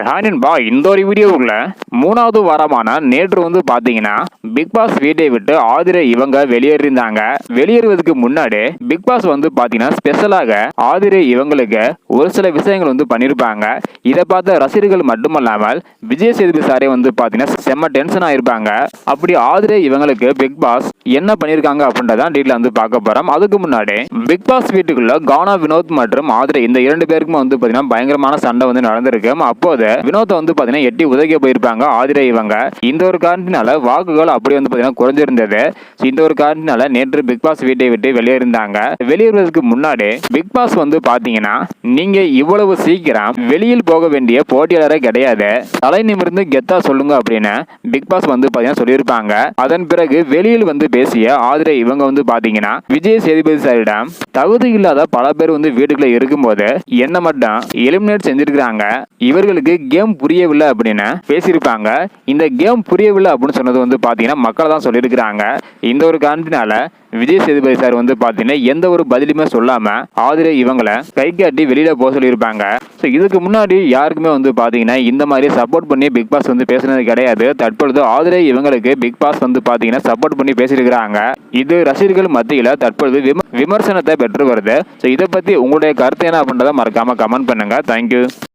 ஹானின்பா இந்த ஒரு வீடியோவுக்குள்ள மூணாவது வாரமான நேற்று வந்து பாத்தீங்கன்னா பிக் பாஸ் வீட்டை விட்டு ஆதிரை இவங்க வெளியேறியிருந்தாங்க. வெளியேறுவதற்கு முன்னாடி பிக் பாஸ் வந்து பாத்தீங்கன்னா ஸ்பெஷலாக ஆதிரை இவங்களுக்கு ஒரு சில விஷயங்கள் வந்து பண்ணிருப்பாங்க. இதை பார்த்த ரசிகர்கள் மட்டுமல்லாமல் விஜய் சேதுபதி சாரே வந்து பாத்தீங்கன்னா செம்ம டென்ஷன் ஆயிருப்பாங்க. அப்படி ஆதிரை இவங்களுக்கு பிக் பாஸ் என்ன பண்ணிருக்காங்க அப்படின்றதான் டீட்டெயில் வந்து பார்க்க போறோம். அதுக்கு முன்னாடி பிக் பாஸ் வீட்டுக்குள்ள கானா வினோத் மற்றும் ஆதிரை இந்த இரண்டு பேருக்குமே வந்து பாத்தீங்கன்னா பயங்கரமான சண்டை வந்து நடந்திருக்கு. அப்போது வினோத்தை வந்து பாத்தீங்கன்னா எட்டி உதைக்க போயிருப்பாங்க ஆதிரை இவங்க. இந்த ஒரு காரணத்தினால வாக்குகள் அப்படி வந்து பாத்தீங்கன்னா குறைஞ்சிருந்தது. இந்த ஒரு காரணத்தினால நேற்று பிக் பாஸ் வீட்டை விட்டு வெளியேறிந்தாங்க. வெளியேறுவதற்கு முன்னாடி பிக் பாஸ் வந்து பாத்தீங்கன்னா நீங்க இவ்வளவு சீக்கிரம் வெளியில் போக வேண்டிய போட்டியாளரே கிடையாது, தலை நிமிர்ந்து கெத்தா சொல்லுங்க அப்படின்னு பிக் பாஸ் வந்து பாத்தீங்கன்னா சொல்லியிருப்பாங்க. அதன் பிறகு வெளியில் வந்து பேசிய ஆதிரை இவங்க வந்து பாத்தீங்கன்னா விஜய் சேதுபதி சாரிடம் தகுதி இல்லாத பல பேர் வந்து வீட்டுக்குள்ள இருக்கும்போது என்ன மட்டும் எலிமினேட் செஞ்சிருக்காங்க, இவர்களுக்கு கேம் புரியவில்லை அப்படின்னு பேசியிருப்பாங்க. இந்த கேம் புரியவில்லை அப்படின்னு சொன்னது வந்து பாத்தீங்கன்னா மக்கள் தான் சொல்லியிருக்கிறாங்க. இந்த ஒரு காரணத்தினால விஜய் சேதுபதி சார் வந்து பாத்தீங்கன்னா எந்த ஒரு பதிலுமே சொல்லாம ஆதிரை இவங்களை கை காட்டி வெளியில போக சொல்லியிருப்பாங்க. இதுக்கு முன்னாடி யாருக்குமே வந்து பாத்தீங்கன்னா இந்த மாதிரி சப்போர்ட் பண்ணி பிக் பாஸ் வந்து பேசுனது கிடையாது. தற்பொழுது ஆதிரை இவங்களுக்கு பிக் பாஸ் வந்து பாத்தீங்கன்னா சப்போர்ட் பண்ணி பேசியிருக்கிறாங்க. இது ரசிகர்கள் மத்தியில தற்பொழுது விமர்சனத்தை பெற்று வருது. இதை பத்தி உங்களுடைய கருத்து என்ன அப்படின்றத மறக்காம கமெண்ட் பண்ணுங்க. தேங்க்யூ.